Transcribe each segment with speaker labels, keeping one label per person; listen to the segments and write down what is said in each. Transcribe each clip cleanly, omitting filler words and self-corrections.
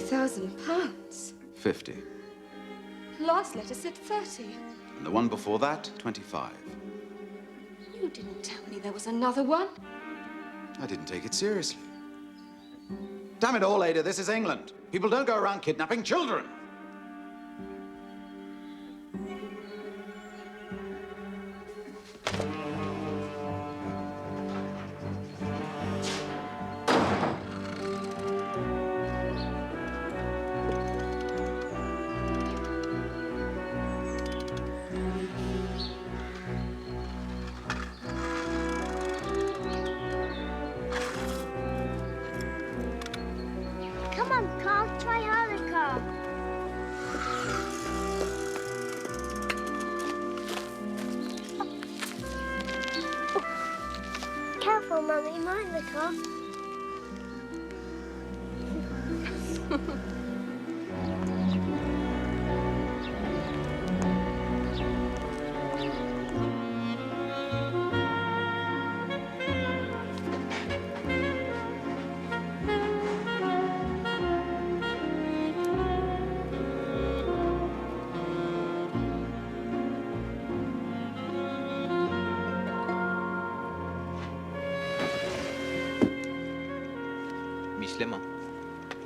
Speaker 1: £50,000.
Speaker 2: 50.
Speaker 1: Last letter said 30.
Speaker 2: And the one before that, 25.
Speaker 1: You didn't tell me there was another one.
Speaker 2: I didn't take it seriously. Damn it all, Ada, this is England. People don't go around kidnapping children.
Speaker 3: Careful, Mummy, mind the car.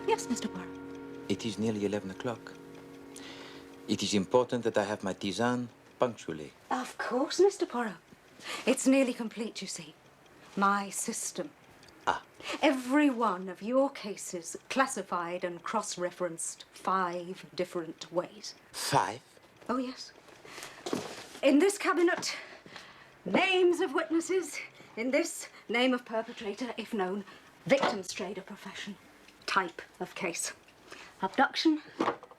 Speaker 4: Yes, Mr. Poirot. It is nearly 11 o'clock. It is important that I have my tisane punctually.
Speaker 5: Of course, Mr. Poirot. It's nearly complete, you see. My system.
Speaker 4: Ah.
Speaker 5: Every one of your cases classified and cross-referenced 5 different ways.
Speaker 4: 5?
Speaker 5: Oh, yes. In this cabinet, names of witnesses. In this, name of perpetrator, if known. Victim's trade or profession. Type of case. Abduction,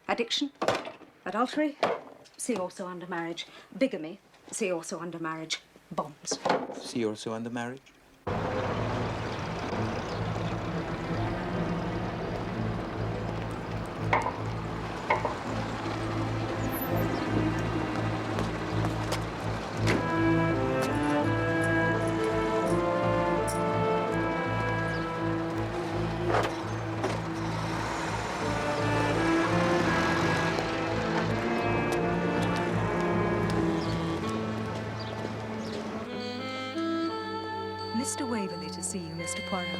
Speaker 5: addiction, adultery, see also under marriage. Bigamy, see also under marriage. Bonds.
Speaker 4: See also under marriage?
Speaker 6: Mr. Waverley to see you, Mr. Poirot.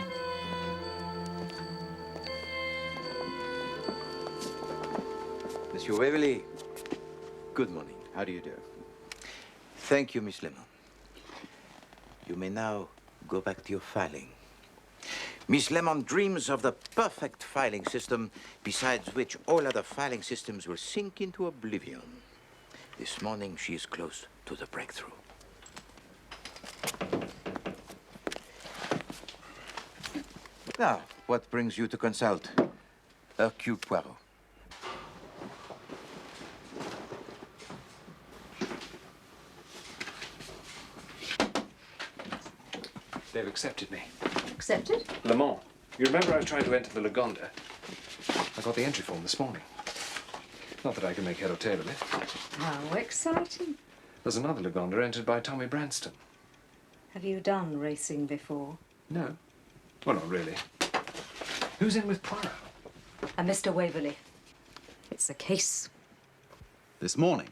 Speaker 4: Monsieur Waverley.
Speaker 2: Good morning. How do you do?
Speaker 4: Thank you, Miss Lemon. You may now go back to your filing. Miss Lemon dreams of the perfect filing system, besides which all other filing systems will sink into oblivion. This morning, she is close to the breakthrough. Now, what brings you to consult Hercule Poirot?
Speaker 7: They've accepted me.
Speaker 5: Accepted?
Speaker 7: Le Mans. You remember I was trying to enter the Lagonda? I got the entry form this morning. Not that I can make head or tail of it.
Speaker 5: How exciting.
Speaker 7: There's another Lagonda entered by Tommy Branston.
Speaker 5: Have you done racing before?
Speaker 7: No. Well, not really. Who's in with Poirot?
Speaker 5: Mr. Waverley. It's a case.
Speaker 2: This morning,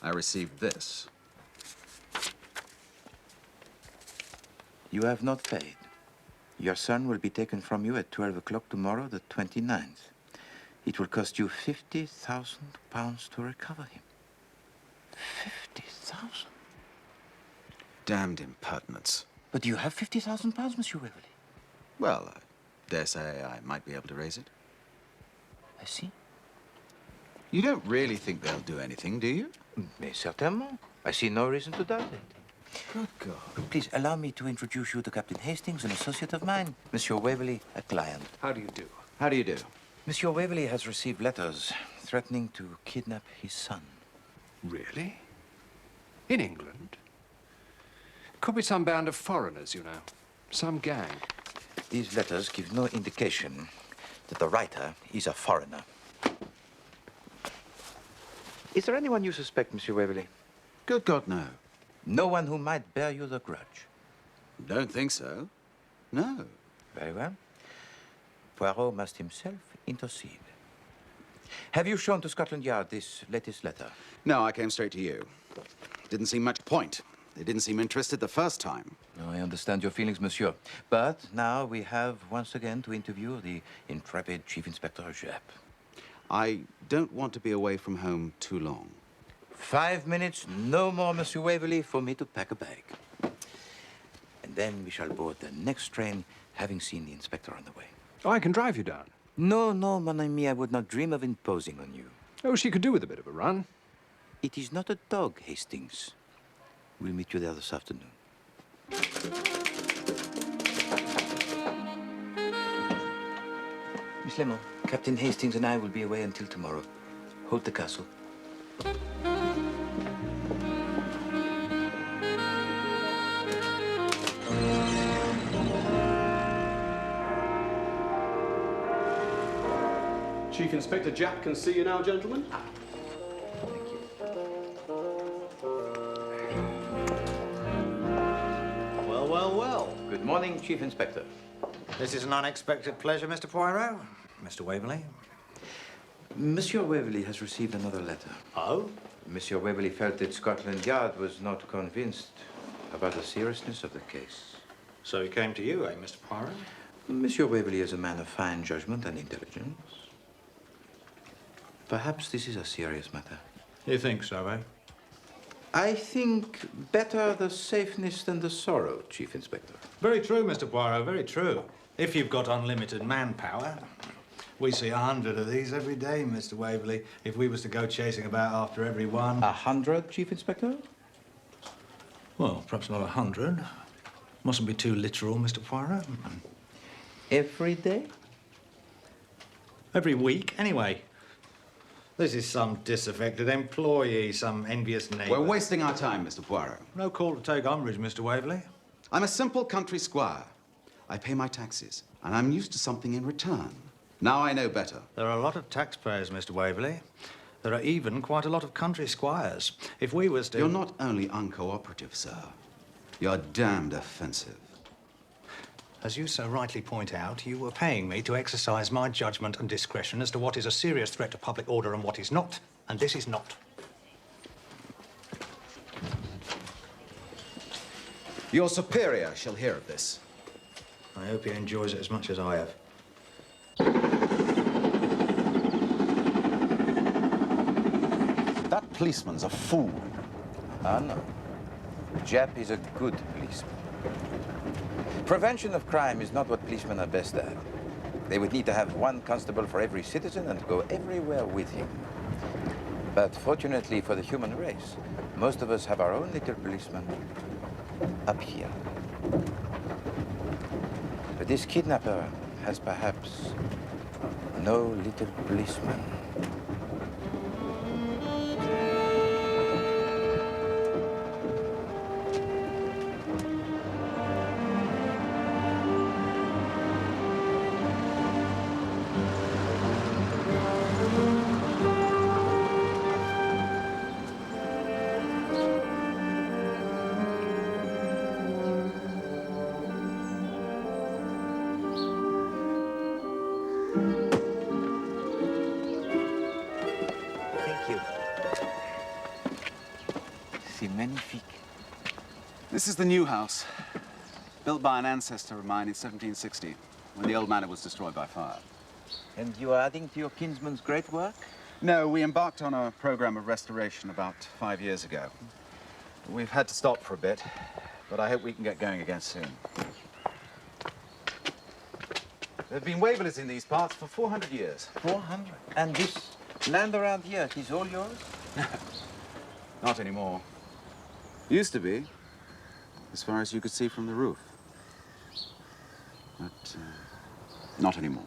Speaker 2: I received this.
Speaker 4: You have not paid. Your son will be taken from you at 12 o'clock tomorrow, the 29th. It will cost you £50,000 to recover him. 50,000?
Speaker 2: Damned impertinence.
Speaker 4: But do you have £50,000, Monsieur Waverley?
Speaker 2: Well, I dare say I might be able to raise it.
Speaker 4: I see.
Speaker 2: You don't really think they'll do anything, do you?
Speaker 4: Mais certainement. I see no reason to doubt it.
Speaker 2: Good God.
Speaker 4: Please allow me to introduce you to Captain Hastings, an associate of mine. Monsieur Waverley, a client.
Speaker 7: How do you do?
Speaker 2: How do you do?
Speaker 4: Monsieur Waverley has received letters threatening to kidnap his son.
Speaker 7: Really? In England? Could be some band of foreigners, you know. Some gang.
Speaker 4: These letters give no indication that the writer is a foreigner. Is there anyone you suspect, Monsieur Waverley?
Speaker 2: Good God, no.
Speaker 4: No one who might bear you the grudge?
Speaker 2: Don't think so. No.
Speaker 4: Very well. Poirot must himself intercede. Have you shown to Scotland Yard this latest letter?
Speaker 2: No, I came straight to you. Didn't seem much point. They didn't seem interested the first time.
Speaker 4: No, I understand your feelings, monsieur. But now we have once again to interview the intrepid Chief Inspector Japp.
Speaker 2: I don't want to be away from home too long.
Speaker 4: 5 minutes, no more, Monsieur Waverley, for me to pack a bag. And then we shall board the next train, having seen the inspector on the way.
Speaker 7: Oh, I can drive you down.
Speaker 4: No, no, mon ami, I would not dream of imposing on you.
Speaker 7: Oh, she could do with a bit of a run.
Speaker 4: It is not a dog, Hastings. We'll meet you there this afternoon. Miss Lemon, Captain Hastings and I will be away until tomorrow. Hold the castle.
Speaker 8: Chief Inspector Japp can see you now, gentlemen.
Speaker 4: Thank you.
Speaker 9: Well, well, well.
Speaker 4: Good morning, Chief Inspector.
Speaker 9: This is an unexpected pleasure, Mr. Poirot. Mr. Waverley.
Speaker 4: Monsieur Waverley has received another letter.
Speaker 9: Oh?
Speaker 4: Monsieur Waverley felt that Scotland Yard was not convinced about the seriousness of the case.
Speaker 9: So he came to you, eh, Mr. Poirot?
Speaker 4: Monsieur Waverley is a man of fine judgment and intelligence. Perhaps this is a serious matter.
Speaker 9: You think so, eh?
Speaker 4: I think better the safeness than the sorrow, Chief Inspector.
Speaker 9: Very true, Mr. Poirot, very true. If you've got unlimited manpower. We see 100 of these every day, Mr. Waverley. If we was to go chasing about after every one...
Speaker 4: 100, Chief Inspector?
Speaker 9: Well, perhaps not 100. Mustn't be too literal, Mr. Poirot.
Speaker 4: Every day?
Speaker 9: Every week, anyway. This is some disaffected employee, some envious neighbour.
Speaker 2: We're wasting our time, Mr. Poirot.
Speaker 9: No call to take umbrage, Mr. Waverley.
Speaker 2: I'm a simple country squire. I pay my taxes, and I'm used to something in return. Now I know better.
Speaker 9: There are a lot of taxpayers, Mr. Waverley. There are even quite a lot of country squires. If we was to...
Speaker 2: You're not only uncooperative, sir. You're damned offensive.
Speaker 9: As you so rightly point out, you were paying me to exercise my judgment and discretion as to what is a serious threat to public order and what is not, and this is not.
Speaker 2: Your superior shall hear of this.
Speaker 9: I hope he enjoys it as much as I have.
Speaker 2: That policeman's a fool.
Speaker 4: Ah, no. Japp is a good policeman. Prevention of crime is not what policemen are best at. They would need to have one constable for every citizen and go everywhere with him. But fortunately for the human race, most of us have our own little policeman up here. But this kidnapper has perhaps no little policeman. Magnifique.
Speaker 10: This is the new house, built by an ancestor of mine in 1760, when the old manor was destroyed by fire.
Speaker 4: And you are adding to your kinsman's great work?
Speaker 10: No, we embarked on a program of restoration about 5 years ago. We've had to stop for a bit, but I hope we can get going again soon. There have been Waverleys in these parts for 400 years.
Speaker 4: 400? And this land around here, is all yours?
Speaker 10: Not anymore. Used to be, as far as you could see from the roof. But not anymore.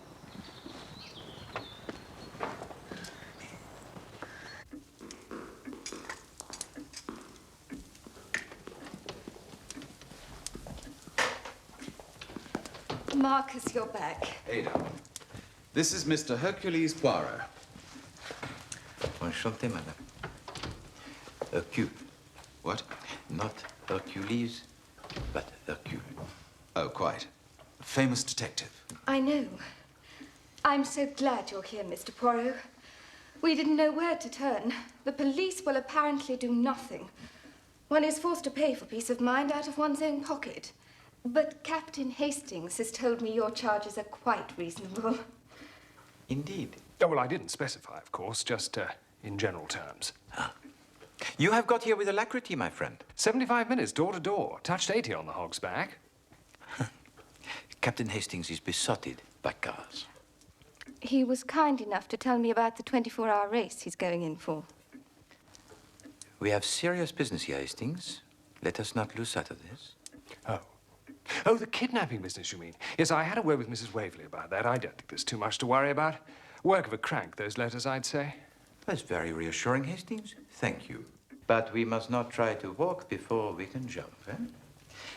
Speaker 1: Marcus, you're back.
Speaker 2: Ada, this is Mr. Hercules Poirot.
Speaker 4: Enchanté, madame. Hercule.
Speaker 2: What?
Speaker 4: Not Hercules, but Hercule.
Speaker 2: Oh, quite. A famous detective.
Speaker 1: I know. I'm so glad you're here, Mr. Poirot. We didn't know where to turn. The police will apparently do nothing. One is forced to pay for peace of mind out of one's own pocket. But Captain Hastings has told me your charges are quite reasonable.
Speaker 4: Indeed.
Speaker 7: Oh, well, I didn't specify, of course, just in general terms.
Speaker 4: Ah. You have got here with alacrity, my friend.
Speaker 7: 75 minutes, door to door. Touched 80 on the hog's back.
Speaker 4: Captain Hastings is besotted by cars.
Speaker 1: He was kind enough to tell me about the 24-hour race he's going in for.
Speaker 4: We have serious business here, Hastings. Let us not lose sight of this.
Speaker 7: Oh. Oh, the kidnapping business, you mean? Yes, I had a word with Mrs. Waverley about that. I don't think there's too much to worry about. Work of a crank, those letters, I'd say.
Speaker 4: That's very reassuring, Hastings. Thank you. But we must not try to walk before we can jump, eh?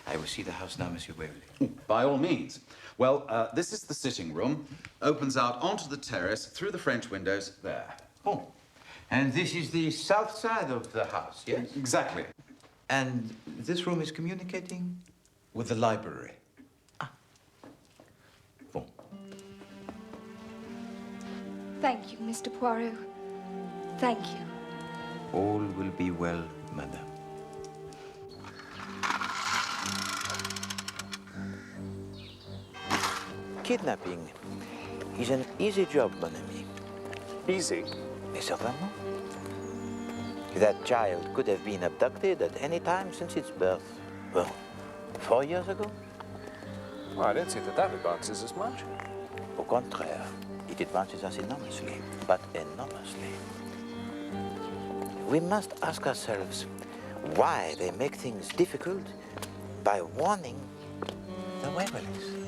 Speaker 4: I will see the house now, Monsieur Waverley.
Speaker 10: By all means. Well, this is the sitting room. Opens out onto the terrace through the French windows there.
Speaker 4: Oh. And this is the south side of the house, yes?
Speaker 10: Exactly.
Speaker 4: And this room is communicating?
Speaker 10: With the library.
Speaker 4: Ah. Bon.
Speaker 1: Thank you, Mr. Poirot. Thank you.
Speaker 4: All will be well, madame. Kidnapping is an easy job, mon ami.
Speaker 7: Easy?
Speaker 4: Mais certainement. That child could have been abducted at any time since its birth. Well, 4 years ago?
Speaker 7: Well, I don't see that that advances as much.
Speaker 4: Au contraire, it advances us enormously, but enormously. We must ask ourselves why they make things difficult by warning the Waverleys.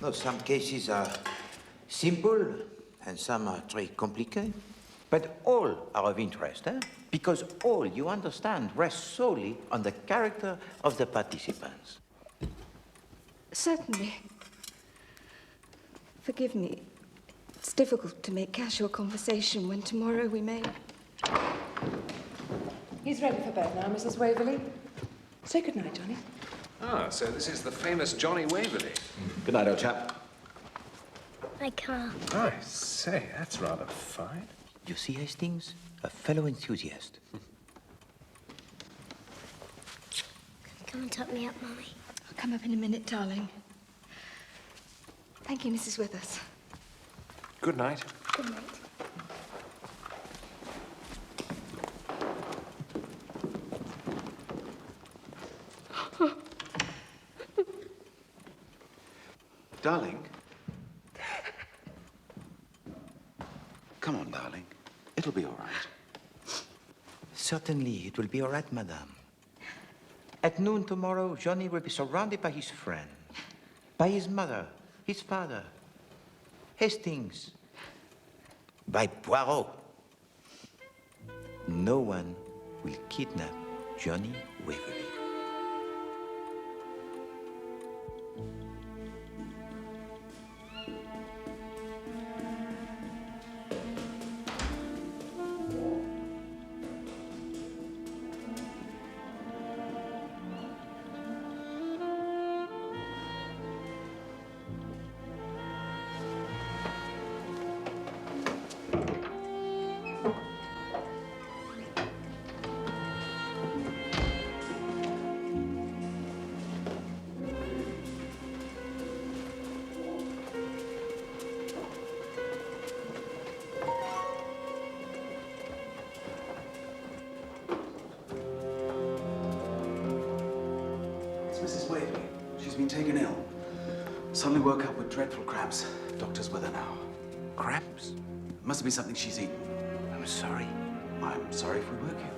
Speaker 4: No, some cases are simple and some are very complicated. But all are of interest, eh? Because all, you understand, rests solely on the character of the participants.
Speaker 1: Certainly. Forgive me. It's difficult to make casual conversation when tomorrow we may...
Speaker 6: He's ready for bed now, Mrs. Waverley. Say goodnight, Johnny.
Speaker 7: Ah, so this is the famous Johnny Waverley.
Speaker 10: Good night, old chap.
Speaker 3: I can't.
Speaker 7: I say, that's rather fine.
Speaker 4: You see, Hastings? A fellow enthusiast.
Speaker 3: Come and tuck me up, Mummy.
Speaker 1: I'll come up in a minute, darling. Thank you, Mrs. Withers.
Speaker 7: Good night.
Speaker 3: Good night.
Speaker 10: Darling. Come on, darling. It'll be all right.
Speaker 4: Certainly, it will be all right, madame. At noon tomorrow, Johnny will be surrounded by his friend, by his mother, his father, Hastings, by Boarou. No one will kidnap Johnny Waverley.
Speaker 10: Mrs. Waverley. She's been taken ill. Suddenly woke up with dreadful cramps. Doctor's with her now.
Speaker 4: Cramps?
Speaker 10: Must be something she's eaten.
Speaker 4: I'm sorry.
Speaker 10: I'm sorry if we woke you.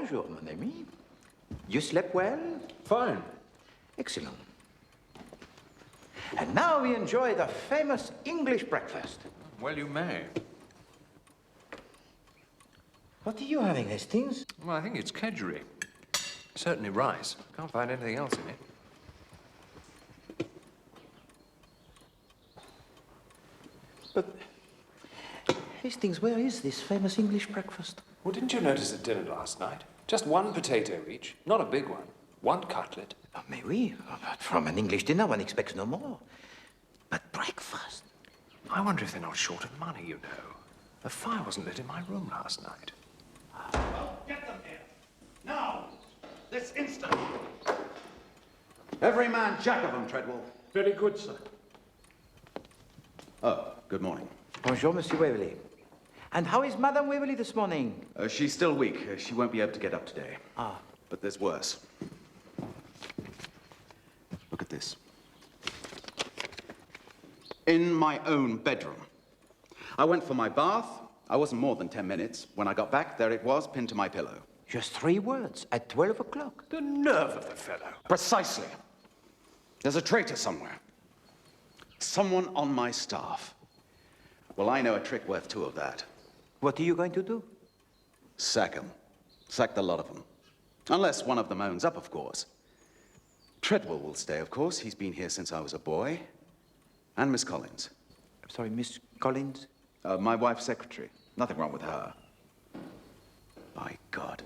Speaker 4: Bonjour, mon ami. You slept well?
Speaker 8: Fine.
Speaker 4: Excellent. And now we enjoy the famous English breakfast.
Speaker 7: Well, you may.
Speaker 4: What are you having, Hastings?
Speaker 7: Well, I think it's kedgeree. Certainly rice. Can't find anything else in it.
Speaker 4: But, Hastings, where is this famous English breakfast?
Speaker 7: Well, didn't you notice at dinner last night? Just one potato each, not a big one. One cutlet.
Speaker 4: Oh, mais oui, but from an English dinner one expects no more. But breakfast?
Speaker 7: I wonder if they're not short of money, you know. The fire wasn't lit in my room last night.
Speaker 2: Well, get them here. Now. This instant. Every man jack of them, Treadwell.
Speaker 8: Very good, sir.
Speaker 2: Oh, good morning.
Speaker 4: Bonjour, Monsieur Waverley. And how is Madame Waverley this morning?
Speaker 2: She's still weak. She won't be able to get up today.
Speaker 4: Ah.
Speaker 2: But there's worse. Look at this. In my own bedroom. I went for my bath. I wasn't more than 10 minutes. When I got back, there it was, pinned to my pillow.
Speaker 4: Just 3 words at 12 o'clock.
Speaker 7: The nerve of the fellow.
Speaker 2: Precisely. There's a traitor somewhere. Someone on my staff. Well, I know a trick worth 2 of that.
Speaker 4: What are you going to do?
Speaker 2: Sack them. Sack the lot of them. Unless one of them owns up, of course. Treadwell will stay, of course. He's been here since I was a boy. And Miss Collins.
Speaker 4: I'm sorry, Miss Collins?
Speaker 2: My wife's secretary. Nothing wrong with her. My God.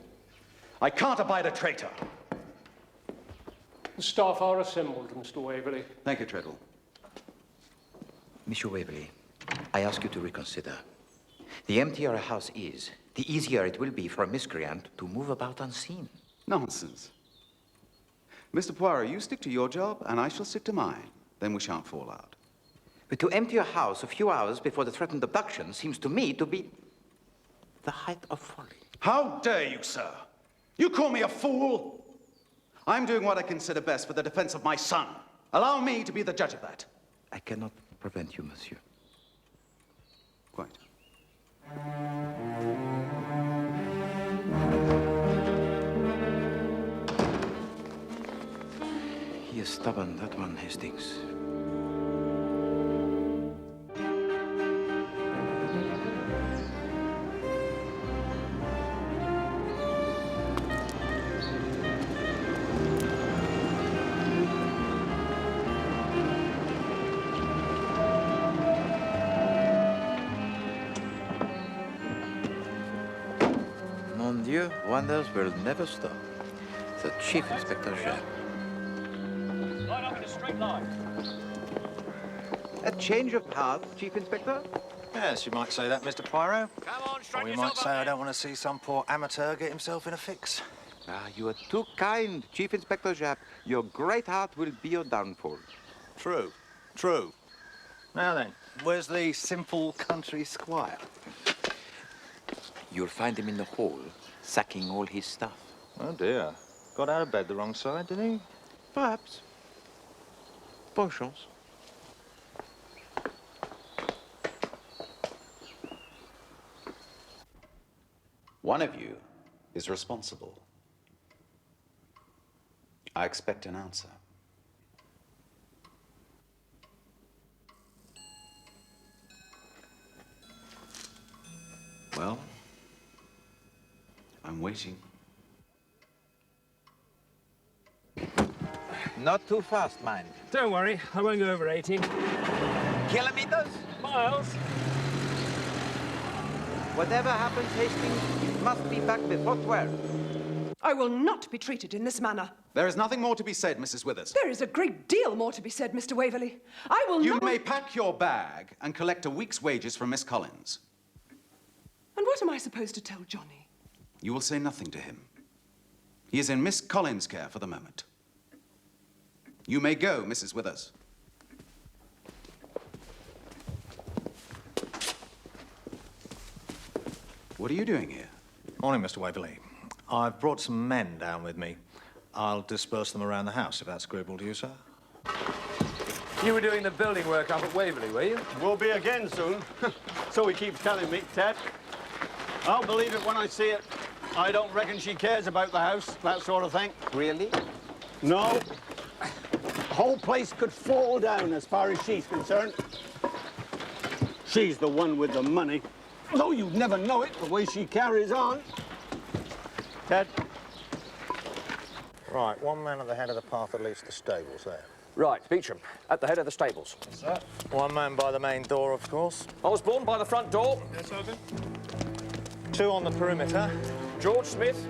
Speaker 2: I can't abide a traitor.
Speaker 8: The staff are assembled, Mr. Waverley.
Speaker 2: Thank you, Treadwell.
Speaker 4: Monsieur Waverley, I ask you to reconsider. The emptier a house is, the easier it will be for a miscreant to move about unseen.
Speaker 2: Nonsense. Mr. Poirot, you stick to your job, and I shall stick to mine. Then we shan't fall out.
Speaker 4: But to empty a house a few hours before the threatened abduction seems to me to be the height of folly.
Speaker 2: How dare you, sir? You call me a fool? I'm doing what I consider best for the defense of my son. Allow me to be the judge of that.
Speaker 4: I cannot prevent you, monsieur.
Speaker 2: Quite.
Speaker 4: He is stubborn, that one, Hastings. Mon Dieu, wonders will never stop. The Chief Inspector Jacques.
Speaker 8: Line up in a straight line.
Speaker 4: A change of heart, Chief Inspector?
Speaker 9: Yes, you might say that, Mr. Poirot.
Speaker 8: Come on,
Speaker 9: Or
Speaker 8: straighten
Speaker 9: you
Speaker 8: yourself
Speaker 9: might say
Speaker 8: up,
Speaker 9: I
Speaker 8: man.
Speaker 9: don't want to see some poor amateur get himself in a fix.
Speaker 4: Ah, you are too kind, Chief Inspector Jacques. Your great heart will be your downfall.
Speaker 9: True, true. Now then, where's the simple country squire?
Speaker 4: You'll find him in the hall, sacking all his stuff.
Speaker 9: Oh dear. Got out of bed the wrong side, did he?
Speaker 4: Perhaps. Bonne chance.
Speaker 2: One of you is responsible. I expect an answer. Well, I'm waiting.
Speaker 4: Not too fast, mind.
Speaker 8: Don't worry, I won't go over 80.
Speaker 4: Kilometers?
Speaker 8: Miles?
Speaker 4: Whatever happens, Hastings, it must be back before 12.
Speaker 6: I will not be treated in this manner.
Speaker 2: There is nothing more to be said, Mrs. Withers.
Speaker 6: There is a great deal more to be said, Mr. Waverley. I will
Speaker 2: You
Speaker 6: not...
Speaker 2: may pack your bag and collect a week's wages from Miss Collins.
Speaker 6: And what am I supposed to tell Johnny?
Speaker 2: You will say nothing to him. He is in Miss Collins' care for the moment. You may go, Mrs. Withers. What are you doing here?
Speaker 9: Morning, Mr. Waverley. I've brought some men down with me. I'll disperse them around the house, if that's agreeable to you, sir.
Speaker 7: You were doing the building work up at Waverley, were you?
Speaker 8: We'll be again soon. So he keeps telling me, Ted. I'll believe it when I see it.
Speaker 11: I don't reckon she cares about the house, that sort of thing.
Speaker 4: Really?
Speaker 11: No. The whole place could fall down as far as she's concerned. She's the one with the money. Though you'd never know it, the way she carries on. Ted?
Speaker 12: Right, one man at the head of the path that leads to the stables there.
Speaker 8: Right, Beecham, at the head of the stables.
Speaker 12: Yes, sir. One man by the main door, of course.
Speaker 8: Osborne by the front door.
Speaker 12: Yes, Sergeant. Two on the perimeter.
Speaker 8: George Smith.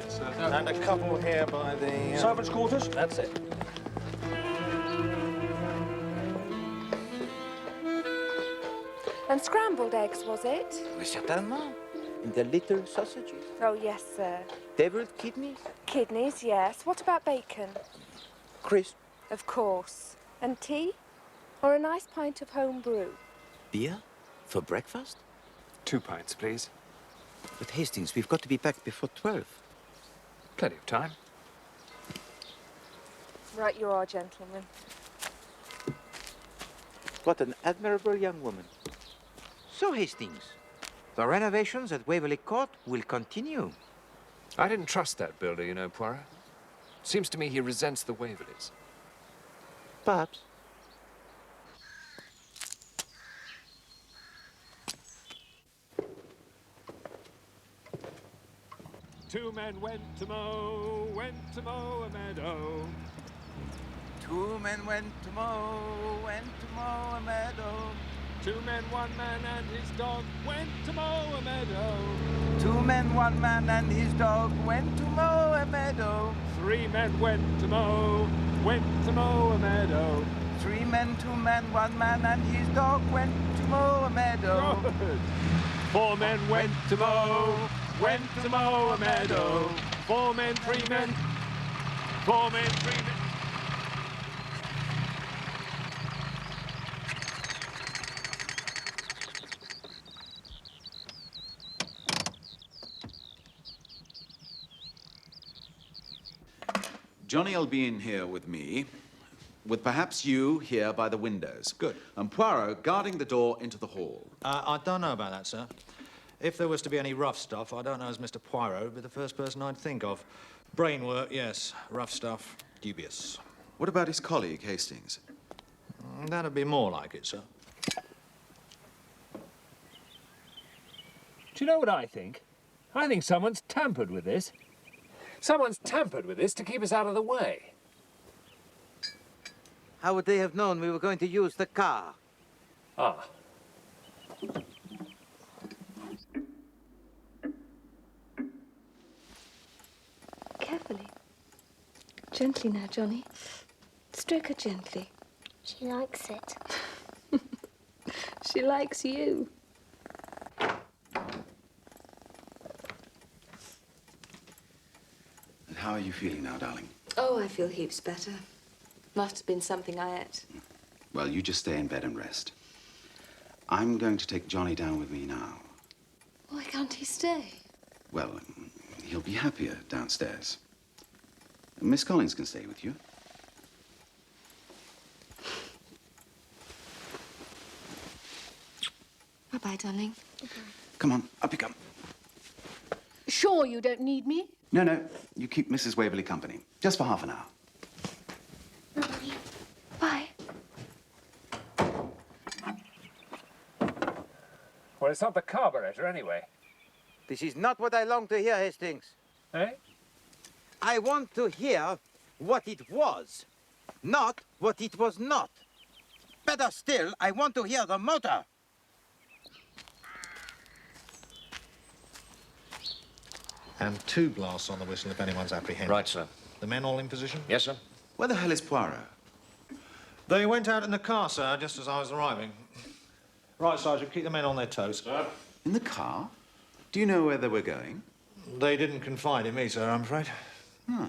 Speaker 12: Yes, sir. And a couple here by the...
Speaker 8: Servants' quarters. That's it.
Speaker 13: And scrambled eggs, was it?
Speaker 4: Oui, certainement. And the little sausages.
Speaker 13: Oh, yes, sir.
Speaker 4: Deviled kidneys.
Speaker 13: Kidneys, yes. What about bacon?
Speaker 4: Crisp.
Speaker 13: Of course. And tea? Or a nice pint of home brew?
Speaker 4: Beer? For breakfast?
Speaker 7: 2 pints, please.
Speaker 4: But Hastings, we've got to be back before 12.
Speaker 7: Plenty of time.
Speaker 13: Right you are, gentlemen.
Speaker 4: What an admirable young woman. So, Hastings, the renovations at Waverley Court will continue.
Speaker 7: I didn't trust that builder, you know, Poirot. Seems to me he resents the Waverleys.
Speaker 4: Perhaps.
Speaker 8: Two men went to mow a meadow.
Speaker 4: Two men went to mow a meadow.
Speaker 8: Two men, one man and his dog went to mow a meadow.
Speaker 4: Two men, one man and his dog went to mow a meadow.
Speaker 8: Three men went to mow a meadow.
Speaker 4: Three men, two men, one man and his dog went to mow a meadow.
Speaker 8: Good. Four men went to mow a meadow. Four men, three men. Four men, three men.
Speaker 2: Johnny'll be in here with me, with perhaps you here by the windows. Good. And Poirot guarding the door into the hall.
Speaker 9: I don't know about that, sir. If there was to be any rough stuff, I don't know as Mr. Poirot would be the first person I'd think of. Brain work, yes. Rough stuff, dubious.
Speaker 2: What about his colleague, Hastings?
Speaker 9: That'd be more like it, sir.
Speaker 8: Do you know what I think? I think someone's tampered with this. Someone's tampered with this to keep us out of the way.
Speaker 4: How would they have known we were going to use the car?
Speaker 8: Ah.
Speaker 1: Carefully. Gently now, Johnny. Stroke her gently.
Speaker 3: She likes it.
Speaker 1: She likes you.
Speaker 2: And how are you feeling now, darling?
Speaker 1: Oh, I feel heaps better. Must have been something I ate.
Speaker 2: Well, you just stay in bed and rest. I'm going to take Johnny down with me now.
Speaker 1: Why can't he stay?
Speaker 2: Well, he'll be happier downstairs. Miss Collins can stay with you.
Speaker 1: Bye-bye, darling.
Speaker 2: Come on, up you come.
Speaker 13: Sure you don't need me?
Speaker 2: No, no, you keep Mrs. Waverley company, just for half an hour.
Speaker 1: Bye.
Speaker 8: Well, it's not the carburetor, anyway.
Speaker 4: This is not what I long to hear, Hastings.
Speaker 8: Eh?
Speaker 4: I want to hear what it was, not what it was not. Better still, I want to hear the motor.
Speaker 9: And 2 blasts on the whistle if anyone's apprehended.
Speaker 8: Right, sir.
Speaker 9: The men all in position?
Speaker 8: Yes, sir.
Speaker 2: Where the hell is Poirot?
Speaker 9: They went out in the car, sir, just as I was arriving. Right, Sergeant, keep the men on their toes.
Speaker 8: Sir?
Speaker 2: In the car? Do you know where they were going?
Speaker 9: They didn't confide in me, sir, I'm afraid.
Speaker 2: Hmm.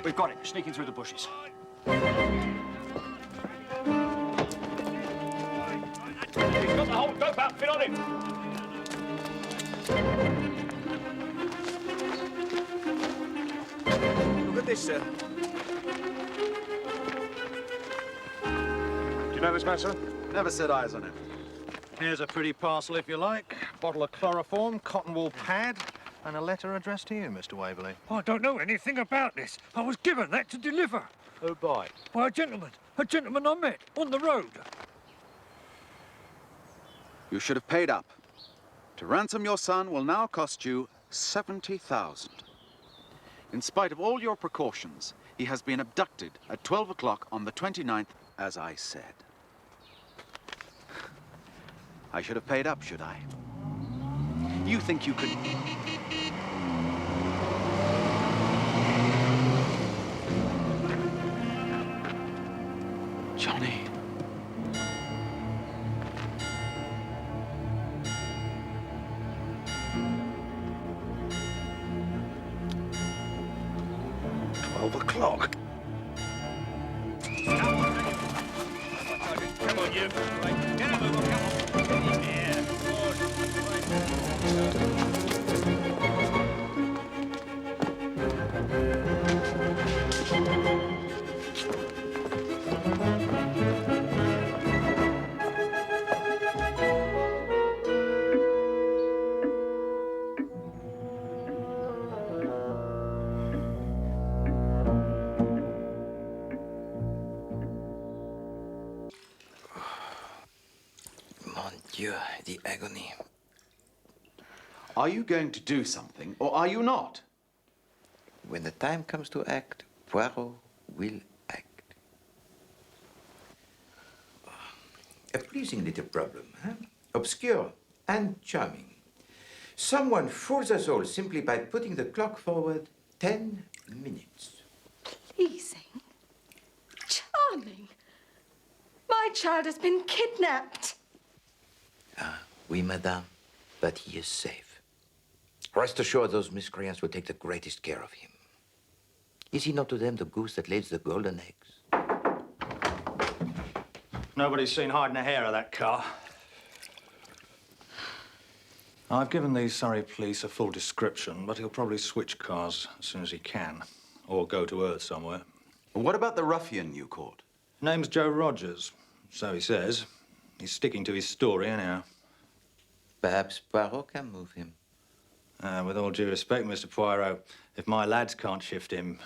Speaker 14: We've got it, sneaking through the bushes.
Speaker 8: He's got the whole rope outfit on him.
Speaker 14: Look at this, sir.
Speaker 8: Do you know this man, sir?
Speaker 10: Never set eyes on him.
Speaker 12: Here's a pretty parcel, if you like. Bottle of chloroform, cotton wool pad, and a letter addressed to you, Mr. Waverley.
Speaker 8: I don't know anything about this. I was given that to deliver.
Speaker 12: Who by?
Speaker 8: By a gentleman I met on the road.
Speaker 2: You should have paid up. To ransom your son will now cost you 70,000. In spite of all your precautions, he has been abducted at 12 o'clock on the 29th, as I said. I should have paid up, should I? You think you could... Johnny.
Speaker 14: O'clock.
Speaker 8: Come on, you. Get him over, come on. Yeah,
Speaker 4: The agony.
Speaker 2: Are you going to do something, or are you not?
Speaker 4: When the time comes to act, Poirot will act. A pleasing little problem, huh? Obscure and charming. Someone fools us all simply by putting the clock forward 10 minutes.
Speaker 1: Pleasing? Charming? My child has been kidnapped.
Speaker 4: Oui, madame, but he is safe. Rest assured, those miscreants will take the greatest care of him. Is he not to them the goose that lays the golden eggs?
Speaker 9: Nobody's seen hide nor hair of that car. I've given the Surrey police a full description, but he'll probably switch cars as soon as he can, or go to Earth somewhere.
Speaker 2: What about the ruffian you caught?
Speaker 9: Name's Joe Rogers, so he says. He's sticking to his story anyhow.
Speaker 4: Perhaps Poirot can move him.
Speaker 9: With all due respect, Mr. Poirot, if my lads can't shift him,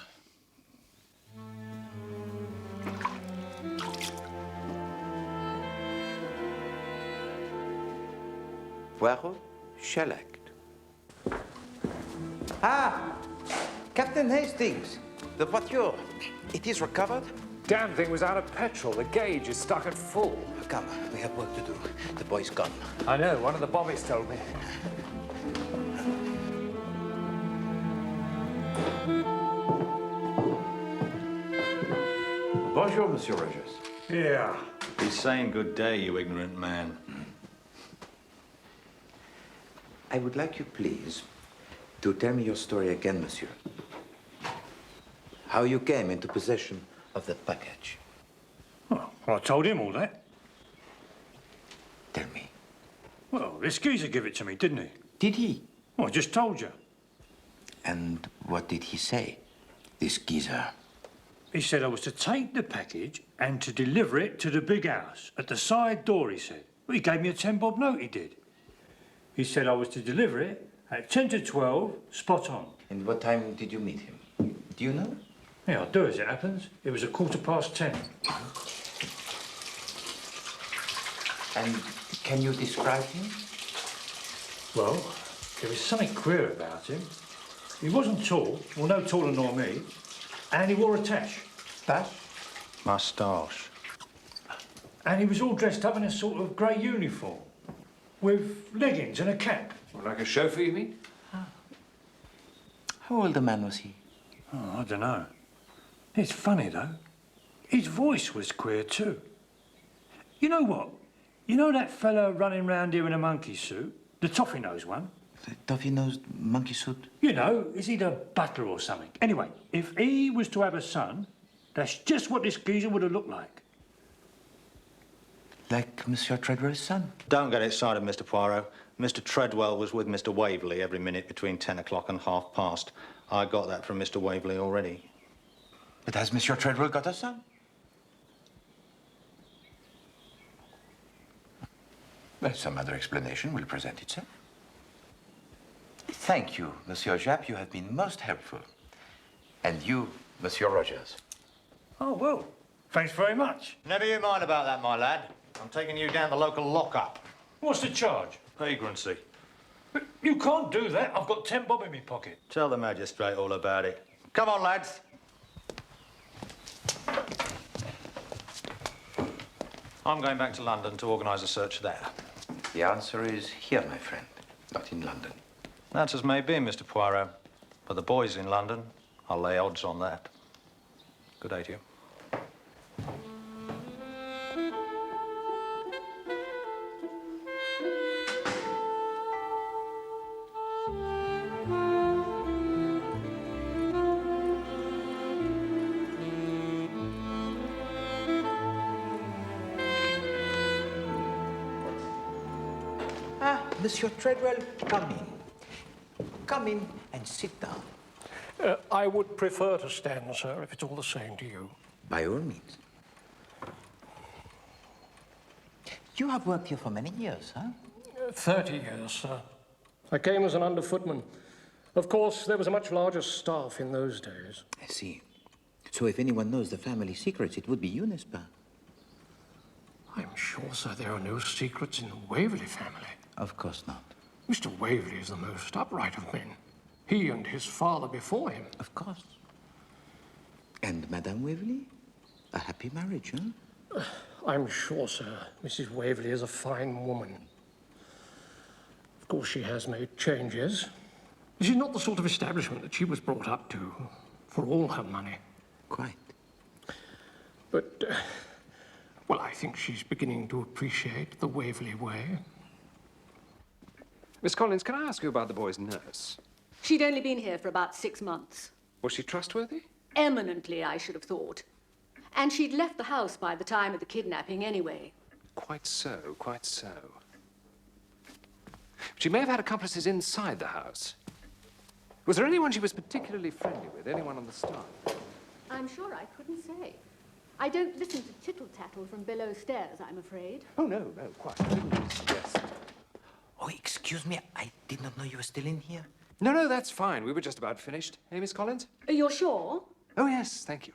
Speaker 4: Boiro shall act. Ah! Captain Hastings, the voiture. It is recovered?
Speaker 7: Damn thing was out of petrol. The gauge is stuck at full.
Speaker 4: Come, we have work to do. The boy's gone.
Speaker 7: I know, one of the bobbies told me.
Speaker 12: Bonjour, Monsieur Rogers.
Speaker 9: Yeah. He's saying good day, you ignorant man.
Speaker 4: I would like you, please, to tell me your story again, monsieur. How you came into possession of the package.
Speaker 14: Well, I told him all that.
Speaker 4: Tell me.
Speaker 14: Well, this geezer gave it to me, didn't he?
Speaker 4: Did he?
Speaker 14: Well, I just told you.
Speaker 4: And what did he say, this geezer?
Speaker 14: He said I was to take the package and to deliver it to the big house. At the side door, he said. Well, he gave me a 10-bob note, he did. He said I was to deliver it at 10 to 12, spot on.
Speaker 4: And what time did you meet him? Do you know?
Speaker 14: Yeah, I do as it happens. It was 10:15.
Speaker 4: And can you describe him?
Speaker 14: Well, there was something queer about him. He wasn't tall, well, no taller nor me, and he wore a tash.
Speaker 4: Tash?
Speaker 9: Moustache.
Speaker 14: And he was all dressed up in a sort of grey uniform, with leggings and a cap.
Speaker 7: Well, like a chauffeur, you mean?
Speaker 4: How old a man was he?
Speaker 14: Oh, I don't know. It's funny, though. His voice was queer, too. You know what? You know that fella running round here in a monkey suit? The toffee-nosed one?
Speaker 4: The toffee-nosed monkey suit?
Speaker 14: You know, is he the butler or something? Anyway, if he was to have a son, that's just what this geezer would have looked like.
Speaker 4: Like Monsieur Treadwell's son?
Speaker 12: Don't get excited, Mr. Poirot. Mr. Treadwell was with Mr. Waverley every minute between 10 o'clock and 1:30. I got that from Mr. Waverley already.
Speaker 4: But has Monsieur Treadwell got a son? Well, some other explanation will present itself. Thank you, Monsieur Japp. You have been most helpful. And you, Monsieur Rogers.
Speaker 14: Oh, well, thanks very much.
Speaker 12: Never you mind about that, my lad. I'm taking you down the local lockup.
Speaker 14: What's the charge?
Speaker 12: Vagrancy.
Speaker 14: But you can't do that. I've got 10 bob in my pocket.
Speaker 12: Tell the magistrate all about it. Come on, lads. I'm going back to London to organise a search there.
Speaker 4: The answer is here, my friend, not in London.
Speaker 12: That's as may be, Mr. Poirot. But the boy's in London. I'll lay odds on that. Good day to you.
Speaker 4: Monsieur Treadwell, come in. Come in and sit down.
Speaker 15: I would prefer to stand, sir, if it's all the same to you.
Speaker 4: By all means. You have worked here for many years, huh?
Speaker 15: 30 years, sir. I came as an underfootman. Of course, there was a much larger staff in those days.
Speaker 4: I see. So if anyone knows the family secrets, it would be you, n'est-ce pas?
Speaker 15: I'm sure, sir, there are no secrets in the Waverley family.
Speaker 4: Of course not.
Speaker 15: Mr. Waverley is the most upright of men. He and his father before him.
Speaker 4: Of course. And Madame Waverley? A happy marriage, huh?
Speaker 15: I'm sure, sir, Mrs. Waverley is a fine woman. Of course, she has made changes. This is not the sort of establishment that she was brought up to, for all her money.
Speaker 4: Quite.
Speaker 15: But, well, I think she's beginning to appreciate the Waverley way.
Speaker 7: Miss Collins, can I ask you about the boy's nurse?
Speaker 16: She'd only been here for about 6 months.
Speaker 7: Was she trustworthy?
Speaker 16: Eminently, I should have thought. And she'd left the house by the time of the kidnapping anyway.
Speaker 7: Quite so, quite so. She may have had accomplices inside the house. Was there anyone she was particularly friendly with? Anyone on the staff?
Speaker 16: I'm sure I couldn't say. I don't listen to tittle-tattle from below stairs, I'm afraid.
Speaker 7: Oh, no, quite. I didn't suggest.
Speaker 4: Oh, excuse me. I did not know you were still in here.
Speaker 7: No, that's fine. We were just about finished. Eh, Miss Collins?
Speaker 16: You're sure?
Speaker 7: Oh, yes, thank you.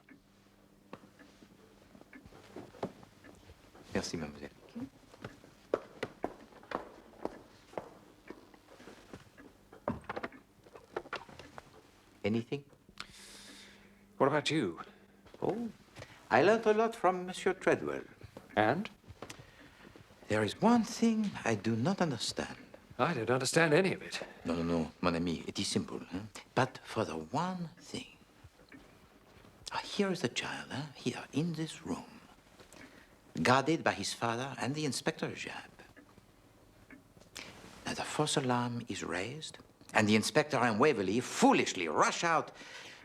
Speaker 4: Merci, mademoiselle. Anything?
Speaker 7: What about you?
Speaker 4: Oh, I learned a lot from Monsieur Treadwell.
Speaker 7: And?
Speaker 4: There is one thing I do not understand.
Speaker 7: I don't understand any of it.
Speaker 4: No, no, no, mon ami, it is simple. Huh? But for the one thing. Here is the child, here, in this room, guarded by his father and the Inspector Jab. Now, the false alarm is raised, and the Inspector and Waverley foolishly rush out,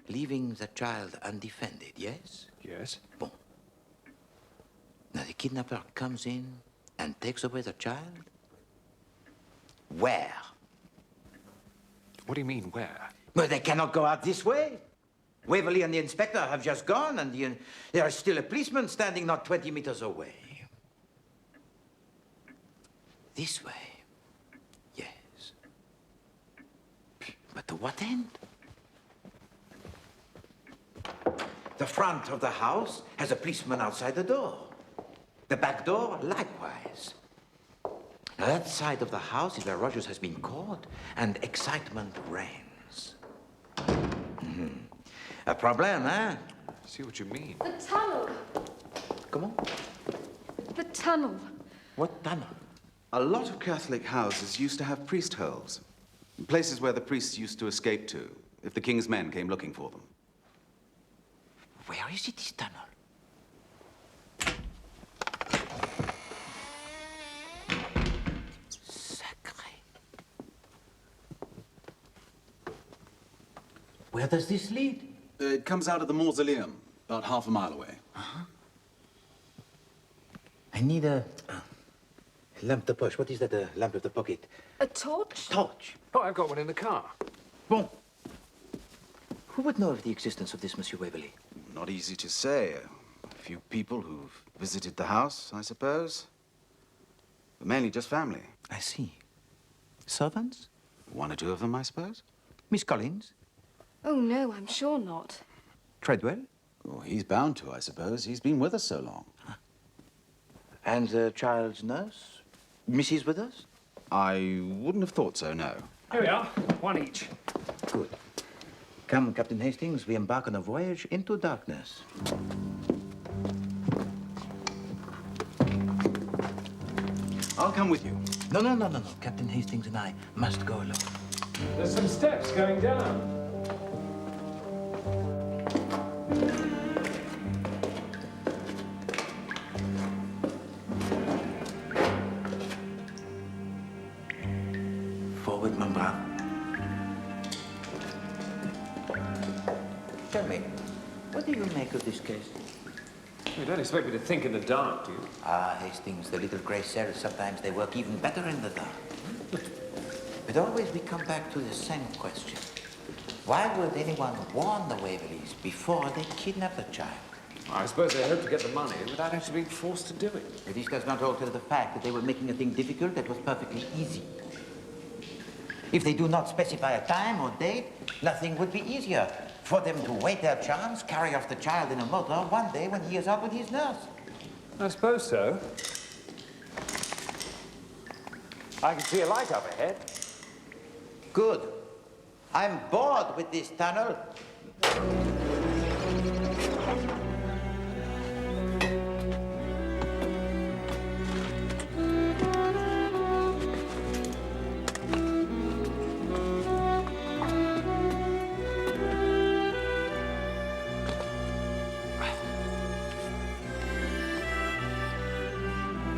Speaker 4: leaving the child undefended, yes?
Speaker 7: Yes.
Speaker 4: Bon. Now, the kidnapper comes in and takes away the child. Where?
Speaker 7: What do you mean, where?
Speaker 4: Well, they cannot go out this way. Waverley and the inspector have just gone, and there is still a policeman standing not 20 meters away. This way. Yes. But to what end? The front of the house has a policeman outside the door. The back door, likewise. Now, that side of the house is where Rogers has been caught, and excitement reigns. A problem, huh?
Speaker 7: See what you mean.
Speaker 1: The tunnel.
Speaker 4: Come on.
Speaker 1: The tunnel.
Speaker 4: What tunnel?
Speaker 2: A lot of Catholic houses used to have priest holes. Places where the priests used to escape to, if the king's men came looking for them.
Speaker 4: Where is it, this tunnel? Where does this lead?
Speaker 2: It comes out of the mausoleum, about half a mile away.
Speaker 4: I need a lampe de poche. What is that, a lamp of the pocket?
Speaker 1: A torch?
Speaker 4: Torch.
Speaker 7: Oh, I've got one in the car.
Speaker 4: Bon. Who would know of the existence of this, Monsieur Waverley?
Speaker 2: Not easy to say. A few people who've visited the house, I suppose. But mainly just family.
Speaker 4: I see. Servants?
Speaker 2: One or two of them, I suppose.
Speaker 4: Miss Collins?
Speaker 1: Oh, no, I'm sure not.
Speaker 4: Treadwell?
Speaker 2: Oh, he's bound to, I suppose. He's been with us so long.
Speaker 4: And the child's nurse? Mrs. Withers?
Speaker 2: I wouldn't have thought so, no.
Speaker 7: Here we are, one each.
Speaker 4: Good. Come, Captain Hastings, we embark on a voyage into darkness.
Speaker 2: I'll come with you.
Speaker 4: No. Captain Hastings and I must go alone.
Speaker 7: There's some steps going down.
Speaker 4: Forward, mon brave. Tell me, what do you make of this case?
Speaker 7: You don't expect me to think in the dark, do you?
Speaker 4: Ah, Hastings, the little grey cells, sometimes they work even better in the dark. But always we come back to the same question. Why would anyone warn the Waverleys before they kidnap the child?
Speaker 7: I suppose they hope to get the money without actually being forced to do it.
Speaker 4: But this does not alter the fact that they were making a thing difficult that was perfectly easy. If they do not specify a time or date, nothing would be easier. For them to wait their chance, carry off the child in a motor one day when he is out with his nurse.
Speaker 7: I suppose so. I can see a light up ahead.
Speaker 4: Good. I'm bored with this tunnel.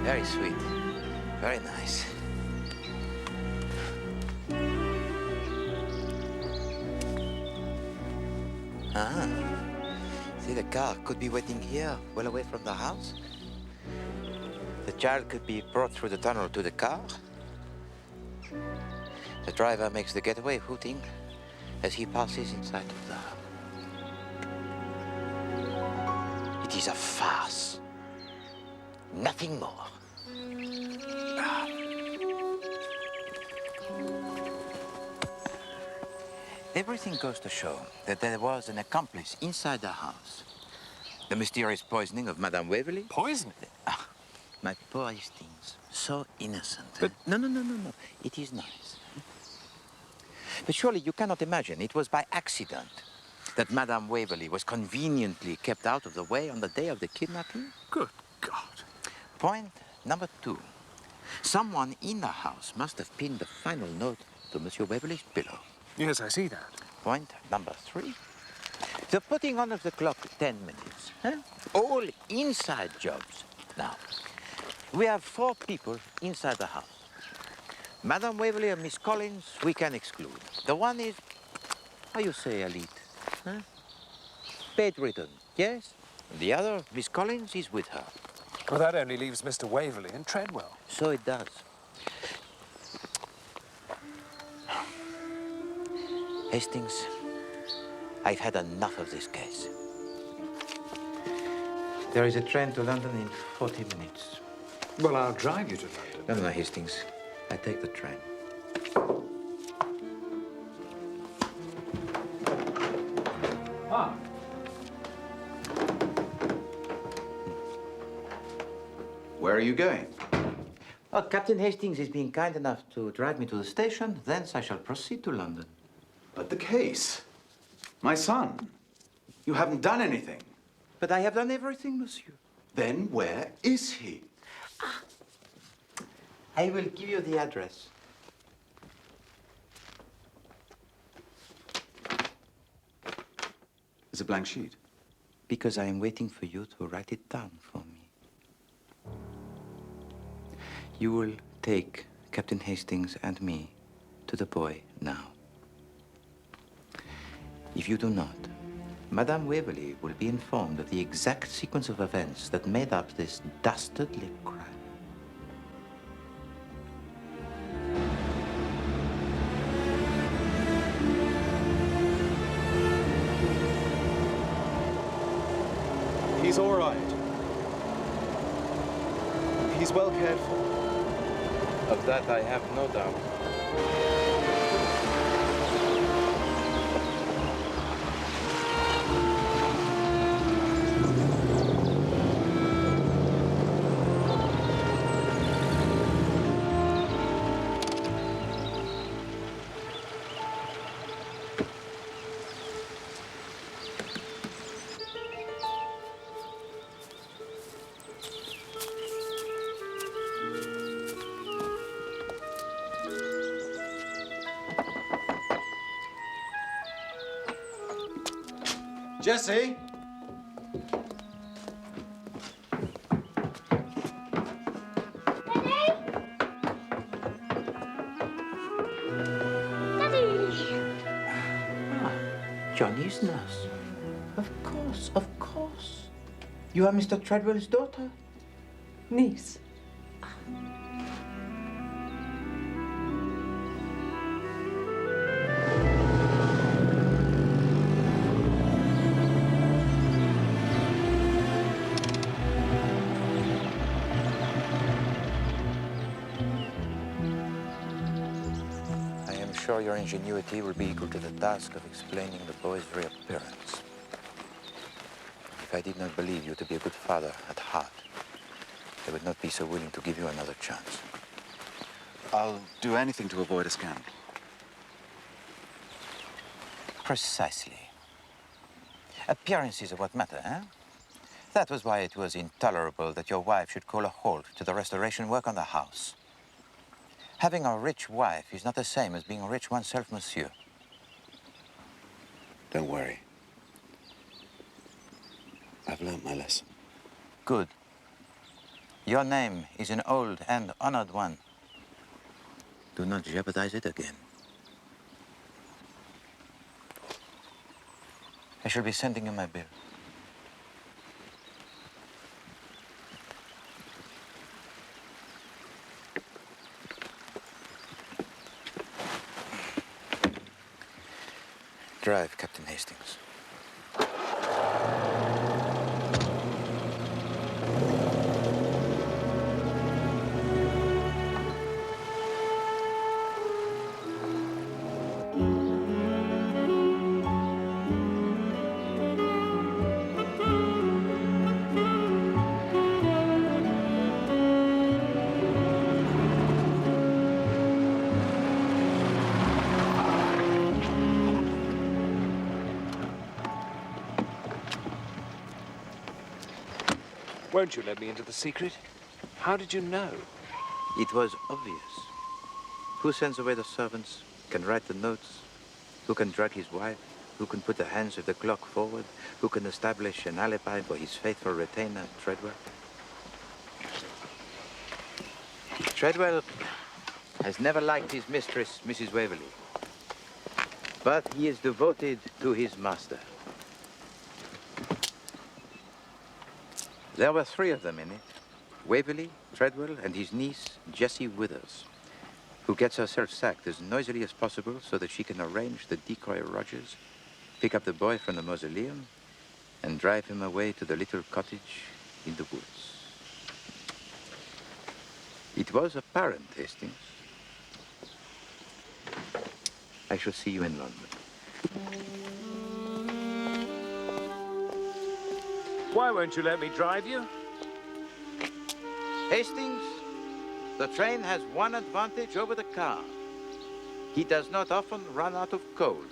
Speaker 4: Very sweet. Very nice. Ah. See, the car could be waiting here, well away from the house. The child could be brought through the tunnel to the car. The driver makes the getaway, hooting as he passes inside of the house. It is a farce. Nothing more. Everything goes to show that there was an accomplice inside the house. The mysterious poisoning of Madame Waverley.
Speaker 7: Poisoning?
Speaker 4: My Poor Hastings. So innocent. But no. It is nice. But surely you cannot imagine it was by accident that Madame Waverley was conveniently kept out of the way on the day of the kidnapping?
Speaker 7: Good God.
Speaker 4: Point number 2. Someone in the house must have pinned the final note to Monsieur Waverley's pillow.
Speaker 7: Yes, I see that.
Speaker 4: Point number 3. The putting on of the clock 10 minutes. Huh? All inside jobs. Now, we have 4 people inside the house. Madame Waverley and Miss Collins, we can exclude. The one is, how you say, elite? Huh? Bedridden, yes? And the other, Miss Collins, is with her.
Speaker 7: Well, that only leaves Mr. Waverley and Treadwell.
Speaker 4: So it does. Hastings, I've had enough of this case. There is a train to London in 40 minutes.
Speaker 7: Well, I'll drive you to London.
Speaker 4: No, Hastings. I take the train.
Speaker 7: Ah.
Speaker 10: Where are you going?
Speaker 4: Oh, Captain Hastings is being kind enough to drive me to the station. Thence I shall proceed to London.
Speaker 10: But the case? My son? You haven't done anything.
Speaker 4: But I have done everything, monsieur.
Speaker 10: Then where is he?
Speaker 4: I will give you the address.
Speaker 10: There's a blank sheet.
Speaker 4: Because I am waiting for you to write it down for me. You will take Captain Hastings and me to the boy now. If you do not, Madame Waverley will be informed of the exact sequence of events that made up this dastardly crime.
Speaker 10: He's all right. He's well cared for.
Speaker 4: Of that I have no doubt.
Speaker 10: Jesse?
Speaker 4: Johnny's nurse. Of course, of course. You are Mr. Treadwell's daughter?
Speaker 6: Niece.
Speaker 4: I'm sure your ingenuity will be equal to the task of explaining the boy's reappearance. If I did not believe you to be a good father at heart, I would not be so willing to give you another chance.
Speaker 10: I'll do anything to avoid a scandal.
Speaker 4: Precisely. Appearances are what matter, eh? That was why it was intolerable that your wife should call a halt to the restoration work on the house. Having a rich wife is not the same as being rich oneself, monsieur.
Speaker 10: Don't worry. I've learned my lesson.
Speaker 4: Good. Your name is an old and honored one. Do not jeopardize it again. I shall be sending you my bill. Drive, Captain Hastings.
Speaker 7: Won't you let me into the secret? How did you know?
Speaker 4: It was obvious. Who sends away the servants, can write the notes, who can drug his wife, who can put the hands of the clock forward, who can establish an alibi for his faithful retainer, Treadwell. Treadwell has never liked his mistress, Mrs. Waverley, but he is devoted to his master. There were 3 of them in it. Waverley, Treadwell, and his niece, Jessie Withers, who gets herself sacked as noisily as possible so that she can arrange the decoy Rogers, pick up the boy from the mausoleum, and drive him away to the little cottage in the woods. It was apparent, Hastings. I shall see you in London.
Speaker 7: Why won't you let me drive you?
Speaker 4: Hastings, the train has one advantage over the car. He does not often run out of coal.